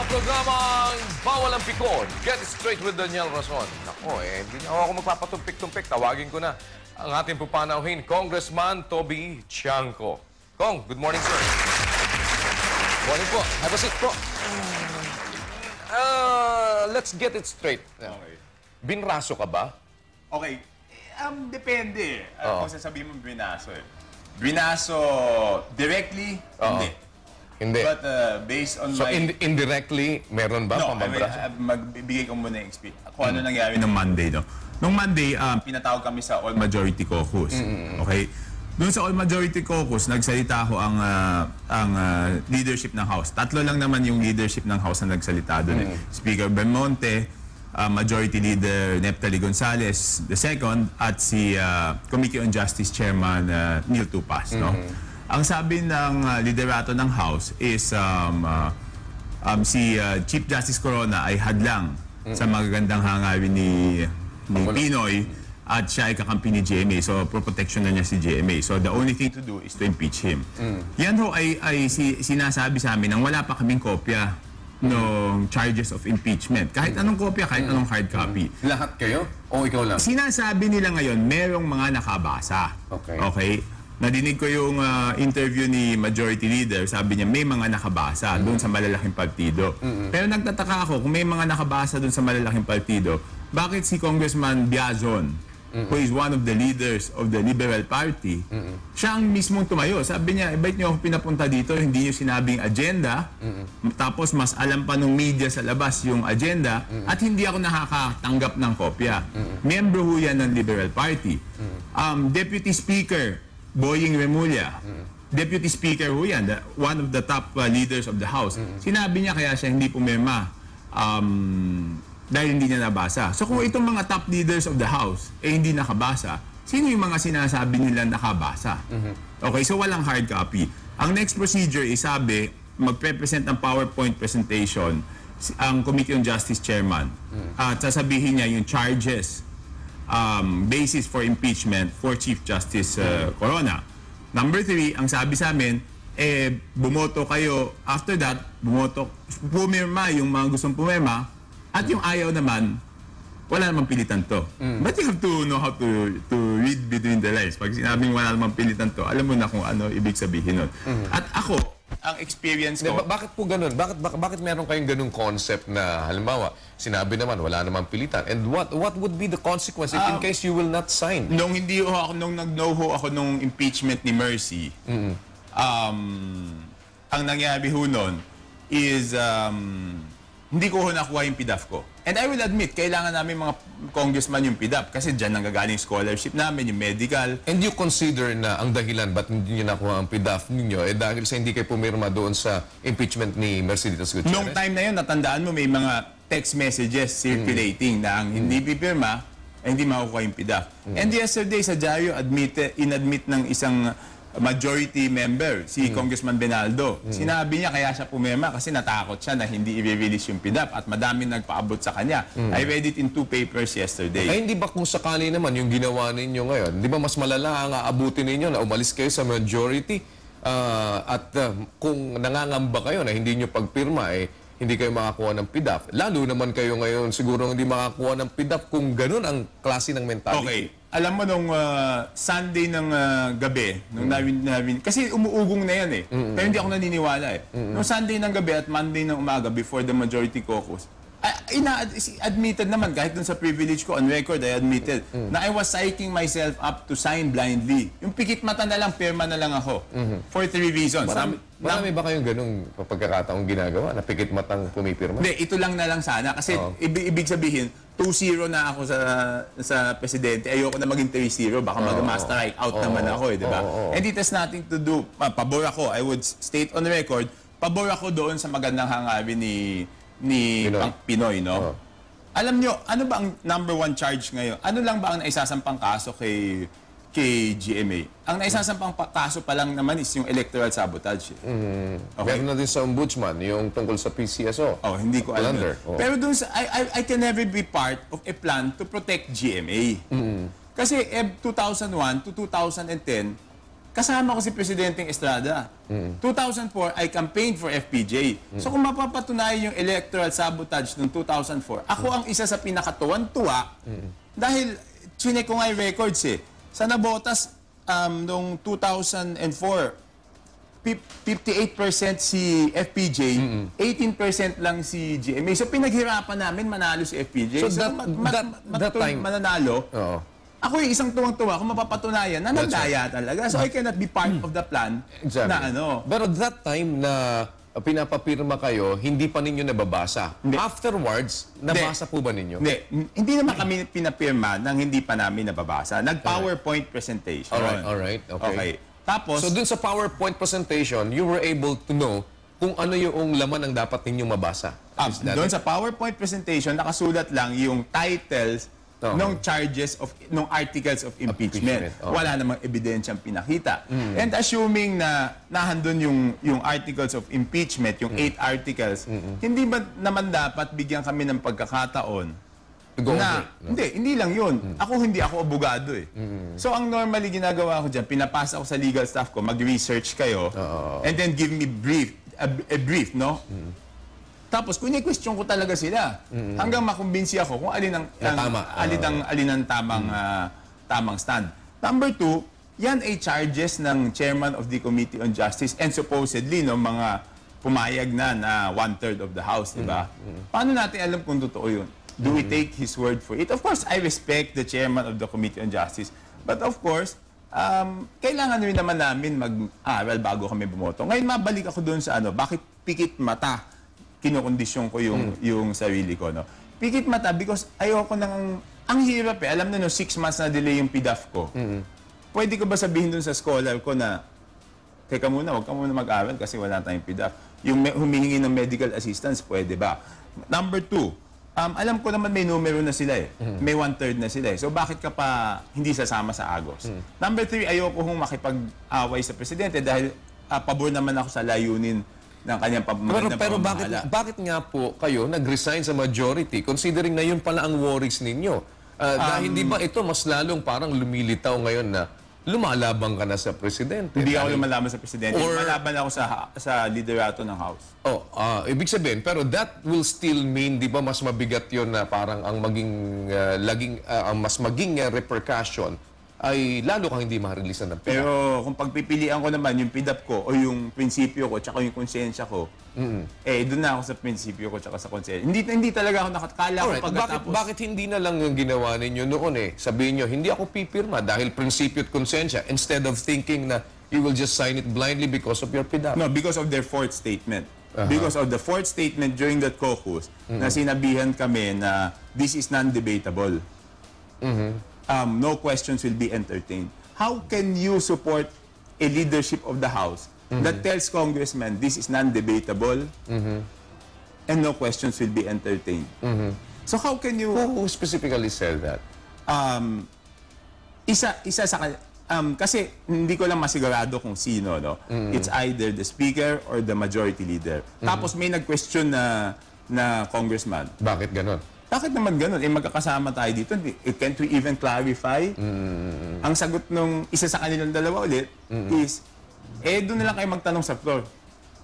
Programang Bawal ang Pikon. Get straight with Daniel Rason. Nako, hindi na ako magpapatumpik-tumpik. Tawagin ko na ang ating pupanauhin, Congressman Toby Chanco. Kong, good morning, sir. Morning po. Have a seat po. Let's get it straight. Okay. Binraso ka ba? Okay. Depende. Oo. Kung sasabihin mo binaso eh. Binaso directly, Oo. hindi. Hindi. But based on So, my... indirectly, meron ba no, I mean, pambabraso? magbibigay ko muna yung experience. Kung ano nangyari nung Monday, no? Nung Monday, pinatawag kami sa All Majority Caucus. Okay? Doon sa All Majority Caucus, nagsalita ho ang leadership ng House. Tatlo lang naman yung leadership ng House na nagsalita doon. Speaker Belmonte, Majority Leader Neptali Gonzales II, at si Committee on Justice Chairman Neil Tupas. No? Ang sabi ng liderato ng House is si Chief Justice Corona ay hadlang sa magagandang hangarin ni Pinoy at siya ay kakampi ni GMA. So, protection na niya si GMA. So, the only thing to do is to impeach him. Yan ho ay sinasabi sa amin nang wala pa kaming kopya ng charges of impeachment. Kahit anong kopya, kahit anong hard copy. Lahat kayo? O ikaw lang? Sinasabi nila ngayon, merong mga nakabasa. Okay? Nadinig ko yung interview ni Majority Leader, sabi niya may mga nakabasa doon sa malalaking partido. Pero nagtataka ako, kung may mga nakabasa doon sa malalaking partido, bakit si Congressman Biazon, who is one of the leaders of the Liberal Party, siya ang mismong tumayo. Sabi niya, bait niyo ako pinapunta dito, hindi niyo sinabing agenda, tapos mas alam pa ng media sa labas yung agenda, at hindi ako nakakatanggap ng kopya. Miyembro ho yan ng Liberal Party. Deputy Speaker Boying Remulla, Deputy Speaker ho yan, one of the top leaders of the House. Sinabi niya kaya siya hindi pumirma dahil hindi niya nabasa. So kung itong mga top leaders of the House hindi nakabasa, sino yung mga sinasabi nila nakabasa? Okay, so walang hard copy. Ang next procedure is sabi, magpe-present ng PowerPoint presentation ang Committee on Justice Chairman at sasabihin niya yung charges, basis for impeachment for Chief Justice Corona. Number 3, ang sabi sa amin, bumoto kayo. After that, pumirma yung mga gustong pumirma, at yung ayaw naman, wala namang pilitan to. But you have to know how to read between the lines. Pag sinabing wala namang pilitan to, alam mo na kung ano ibig sabihin nun. At ako, ang experience ko... Bakit po ganun? Bakit meron kayong ganung concept na, halimbawa, sinabi naman, wala namang pilitan? And what would be the consequence if in case you will not sign? Nung nag-know ho ako nung impeachment ni Mercy, ang nangyari ho nun is hindi ko ho nakuha yung PDAF ko. And I will admit, kailangan namin mga congressman yung PDAF kasi dyan nanggagaling scholarship namin, yung medical. And you consider na ang dahilan ba't hindi nyo nakuha ang PDAF ninyo dahil sa hindi kayo pumirma doon sa impeachment ni Mercedes Gutierrez? Nung time na yun, natandaan mo, may mga text messages circulating na ang hindi pipirma, ay hindi makukuha yung PDAF. And yesterday, sa Diario, inadmit ng isang majority member, si Congressman Benaldo. Sinabi niya kaya siya pumirma kasi natakot siya na hindi i-release yung PDAF at madaming nagpaabot sa kanya. I read it in 2 papers yesterday. Ay, hindi ba kung sakali naman yung ginawa ninyo ngayon, di ba mas malala ang aabutin ninyo na umalis kayo sa majority at kung nangangamba kayo na hindi nyo pagpirma, hindi kayo makakuha ng PDAF. Lalo naman kayo ngayon siguro hindi makakuha ng PDAF kung ganun ang klase ng mentality. Okay. Alam mo nung Sunday ng gabi, nung kasi umuugong na yan pero hindi ako naniniwala Nung Sunday ng gabi at Monday ng umaga before the majority caucus, admitted naman, kahit dun sa privilege ko, on record, I admitted na I was psyching myself up to sign blindly. Yung pikit mata na lang, pirma na lang ako. For 3 reasons. Marami ba kayong ganung pagkakataong ginagawa na pikit matang pumipirma? Hindi, ito lang na lang sana. Kasi ibig sabihin, 2-0 na ako sa presidente. Ayoko na maging 3-0. Baka mag-strike out naman ako, di ba? And it has nothing to do. Pabor ako. I would state on record, pabor ako doon sa magandang hangarin ni Pinoy, no? Alam nyo, ano ba ang number 1 charge ngayon? Ano lang ba ang naisasampang kaso kay GMA? Ang naisasampang kaso pa lang naman is yung electoral sabotage. Okay. Meron na din sa ombudsman, yung tungkol sa PCSO. Hindi ko alam. Oh. Pero dun sa, I can never be part of a plan to protect GMA. Kasi 2001 to 2010, kasama ko si Presidenteng Estrada. 2004, I campaigned for FPJ. So kung mapapatunayan yung electoral sabotage noong 2004, ako ang isa sa pinakatuwan-tuwa dahil chinek ko nga yung records eh. Sa nabotas noong 2004, 58% si FPJ, 18% lang si GMA. So pinaghirapan namin manalo si FPJ. So that time, mananalo, ako yung isang tuwang-tuwa kung mapapatunayan na nagdaya talaga. So I cannot be part of the plan na ano. Pero that time na pinapapirma kayo, hindi pa ninyo nababasa. Hindi. Afterwards, nabasa po ba ninyo? Hindi naman kami pinapirma nang hindi pa namin nababasa. Nag-PowerPoint presentation. Alright. Okay. Tapos, So dun sa PowerPoint presentation, you were able to know kung ano yung laman ang dapat ninyong mabasa. Is that doon it? sa PowerPoint presentation, nakasulat lang yung titles ng charges of ng articles of impeachment. Wala namang ebidensyang pinakita. And assuming na nahandun yung articles of impeachment, yung 8 articles, hindi ba naman dapat bigyan kami ng pagkakataon To go na, over it, no? hindi lang yun. Hindi ako abogado eh. So ang normally ginagawa ko dyan, pinapasa ko sa legal staff ko, mag-research kayo, and then give me a brief, no? Tapos, kuni-question ko talaga sila. Hanggang makumbinsi ako kung alin ang tamang stand. Number 2, yan ay charges ng chairman of the Committee on Justice and supposedly, no, mga pumayag na 1/3 of the House, di ba? Paano natin alam kung totoo yun? Do we take his word for it? Of course, I respect the chairman of the Committee on Justice. But of course, kailangan rin naman namin mag-aral bago kami bumoto. Ngayon, mabalik ako doon sa bakit pikit mata kinokondisyon ko yung sarili ko, no? Pikit mata because ayoko nang ang hirap eh. Alam na 6 months na delay yung PDAF ko. Pwede ko ba sabihin dun sa scholar ko na teka muna, huwag ka muna mag-aral kasi wala tayong PDAF. Yung humihingi ng medical assistance, pwede ba? Number 2, alam ko naman may numero na sila eh. May 1/3 na sila eh. So bakit ka pa hindi sasama sa Agos? Number 3, ayoko hong makipag-away sa presidente dahil pabor naman ako sa layunin ng kanyang Pero bakit nga po kayo nag-resign sa majority considering na yun pala ang worries ninyo? Dahil hindi ba ito mas lalong parang lumilitaw ngayon na lumalabang ka na sa presidente? Hindi ako lumalaban sa presidente. Lumalaban ako sa liderato ng House. Ibig sabihin, pero that will still mean, di ba, mas mabigat yun na parang ang mas maging repercussion ay lalo kang hindi ma-releasean ng PDAP. Pero kung pagpipilian ko naman yung PDAP ko o yung prinsipyo ko tsaka yung konsensya ko, doon na ako sa prinsipyo ko tsaka sa konsensya. Hindi talaga ako nakakala ko pagkatapos. Bakit hindi na lang yung ginawa ninyo noon eh? Sabihin nyo, hindi ako pipirma dahil prinsipyo at konsensya instead of thinking na you will just sign it blindly because of your PDAP. No, because of their fourth statement. Because of the fourth statement during that caucus na sinabihan kami na this is non-debatable. No questions will be entertained. How can you support a leadership of the House that tells congressmen this is non-debatable and no questions will be entertained? So how can you... Who specifically said that? Isa sa... kasi hindi ko lang masigurado kung sino, no? It's either the speaker or the majority leader. Tapos may nag-question na congressman. Bakit ganon? Bakit naman ganun? Magkakasama tayo dito. Can't we even clarify? Ang sagot nung isa sa kanilang dalawa ulit is, doon na lang kayo magtanong sa floor.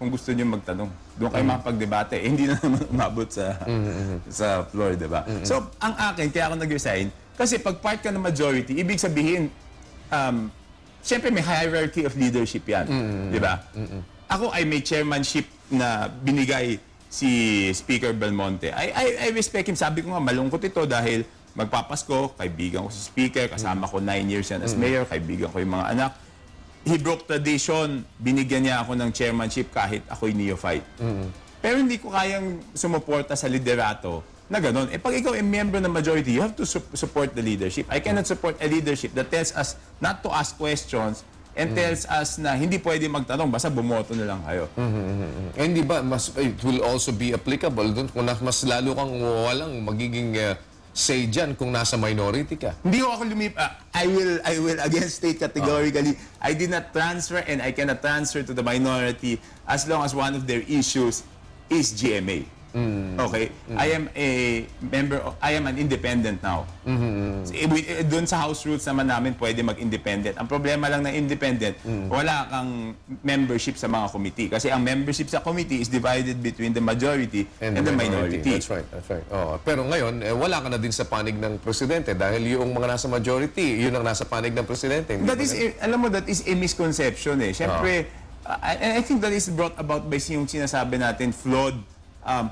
Kung gusto niyo magtanong. Doon kayo makapagdebate. Hindi na naman umabot sa floor, di ba? So, ang akin, kaya ako nag-resign, kasi pag part ka ng majority, ibig sabihin, siyempre may hierarchy of leadership yan. Di ba? Ako ay may chairmanship na binigay si Speaker Belmonte. I respect him. Sabi ko nga, malungkot ito dahil magpapasko, kaibigan ko si Speaker, kasama ko 9 years yan as mayor, kaibigan ko yung mga anak. He broke tradition, binigyan niya ako ng chairmanship kahit ako'y neophyte. Pero hindi ko kayang sumuporta sa liderato na gano'n. Pag ikaw ay member ng majority, you have to support the leadership. I cannot support a leadership that tells us not to ask questions and tells us na hindi pwede magtanong, basta bumoto na lang kayo. Hindi ba, it will also be applicable doon kung mas lalo kang walang magiging say dyan kung nasa minority ka? Hindi ko ako I will again state categorically, I did not transfer and I cannot transfer to the minority as long as one of their issues is GMA. Okay? I am a I am an independent now. Doon sa House rules naman namin pwede mag-independent. Ang problema lang ng independent, wala kang membership sa mga committee. Kasi ang membership sa committee is divided between the majority and the minority. That's right, that's right. Oo. Pero ngayon, wala ka na din sa panig ng presidente dahil yung mga nasa majority, yun ang nasa panig ng presidente. That is, alam mo, that is a misconception eh. Siyempre, and I think that is brought about by yung sinasabi natin, flawed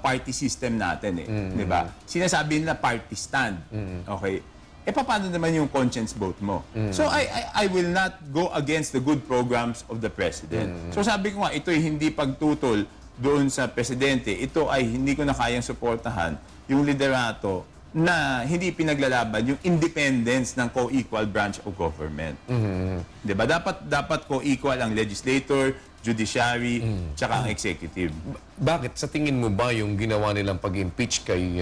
party system natin eh. Di ba? Sinasabi nila party stand. Okay? Paano naman yung conscience vote mo? So, I will not go against the good programs of the president. So, sabi ko nga, ito'y hindi pagtutol doon sa presidente. Ito ay hindi ko na kayang suportahan yung liderato na hindi pinaglalaban yung independence ng co-equal branch of government. Di ba? Dapat co-equal ang legislator, judiciary, tsaka ang executive. Bakit? Sa tingin mo ba yung ginawa nilang pag-impeach kay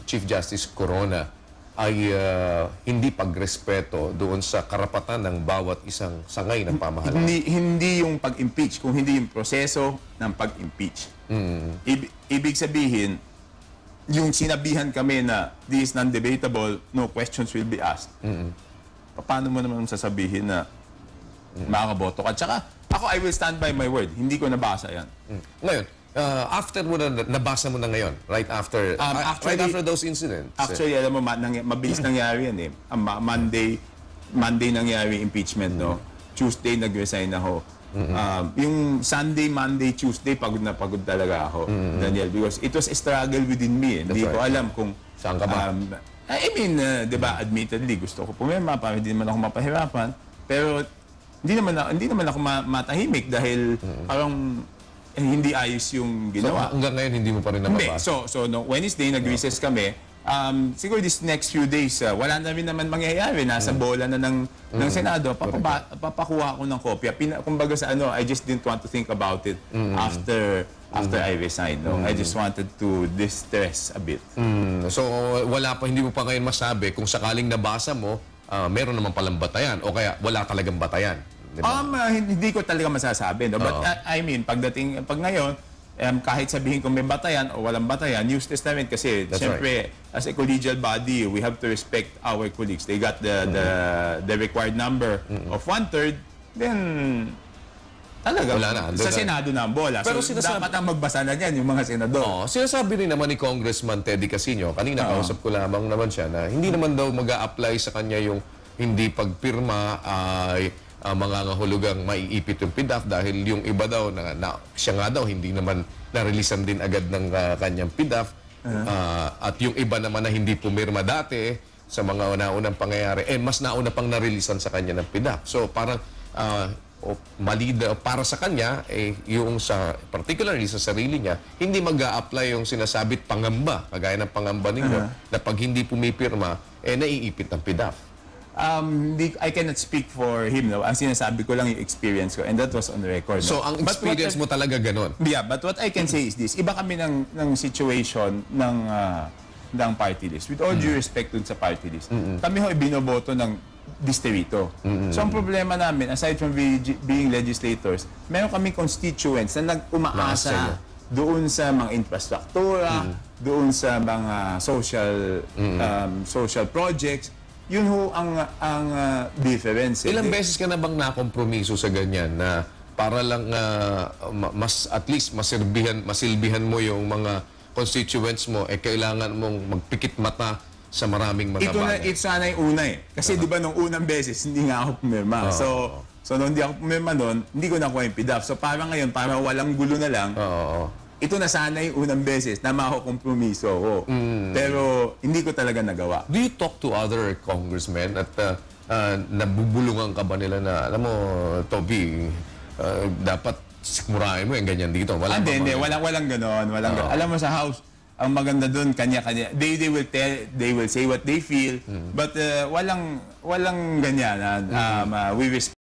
Chief Justice Corona ay hindi pagrespeto doon sa karapatan ng bawat isang sangay ng pamahalaan? Hindi yung pag-impeach, kung hindi yung proseso ng pag-impeach. Ibig sabihin, yung sinabihan kami na this is non-debatable, no questions will be asked. Paano mo naman sasabihin na makakaboto ka? Tsaka, ako, I will stand by my word. Hindi ko nabasa yan. Ngayon, after mo na, nabasa mo na ngayon, right after those incidents? Actually, alam mo, mabilis nangyari yan eh. Monday nangyari impeachment, no? Tuesday nag-resign ako. Yung Sunday, Monday, Tuesday, pagod na pagod talaga ako, Daniel, because it was a struggle within me. Hindi ko alam kung... Saan ka ba? I mean, di ba, admittedly, gusto ko pumirma para hindi naman ako mapahirapan. Pero hindi naman ako matahimik dahil parang hindi ayos yung ginawa. So, hanggang ngayon, hindi mo pa rin nababasa? Hindi. So no, Wednesday, nag-recess kami. Siguro this next few days, wala na rin naman mangyayari. Nasa bola na ng Senado. Papakuha ko ng kopya. Kumbaga sa I just didn't want to think about it after I resigned. No? I just wanted to distress a bit. So, hindi mo pa ngayon masabi kung sakaling nabasa mo, meron naman palang batayan o kaya wala talagang batayan. Diba? Hindi ko talaga masasabi. No? But I mean, pag ngayon, kahit sabihin kung may batayan o walang batayan, useless na rin kasi siyempre, as a collegial body, we have to respect our colleagues. They got the required number of 1/3, then talaga, sa Senado na ang bola. Pero so, dapat ang magbasa na yan, yung mga senador. Sinasabi rin naman ni Congressman Teddy Casino, kanina kausap ko lamang naman siya, na hindi naman daw mag-a-apply sa kanya yung hindi pagpirma ay mangangahulugang maiipit yung PDAF dahil yung iba daw, siya nga daw, hindi naman narelisan din agad ng kanyang PDAF. At yung iba naman na hindi pumirma dati sa mga naunang pangyayari, mas nauna pang narelisan sa kanya ng PDAF. So parang mali para sa kanya, yung particularly sa sarili niya, hindi mag-a-apply yung sinasabit pangamba, kagaya ng pangamba ninyo, na pag hindi pumipirma, naiipit ng PDAF. I cannot speak for him. No? Ang sinasabi ko lang yung experience ko, and that was on record. So, ang experience mo talaga ganon? Yeah, but what I can say is this. Iba kami ng situation ng party list. With all due respect dun sa party list, kami ho binoboto ng distrito. So, ang problema namin, aside from being legislators, meron kaming constituents na nag-umaasa doon sa mga infrastruktura, doon sa mga social projects. Yun ho ang difference. Ilang beses ka na bang nakompromiso sa ganyan na para lang at least masilbihan mo yung mga constituents mo, kailangan mong magpikit mata sa maraming mga bagay? Ito sana yung una eh. Kasi di ba nung unang beses, hindi nga ako pumirma. So nung hindi ako pumirma nun, hindi ko nakuha yung PDAF. So parang ngayon, para walang gulo na lang, ito na sana yung unang beses na makakompromiso ko. Pero hindi ko talaga nagawa. Do you talk to other congressmen at nabubulungan ka ba nila na, alam mo, Toby, dapat sikmurahin mo yung ganyan dito? Walang ganon. Alam mo sa House, ang maganda doon, kanya-kanya. They will say what they feel, but walang ganyan. We respect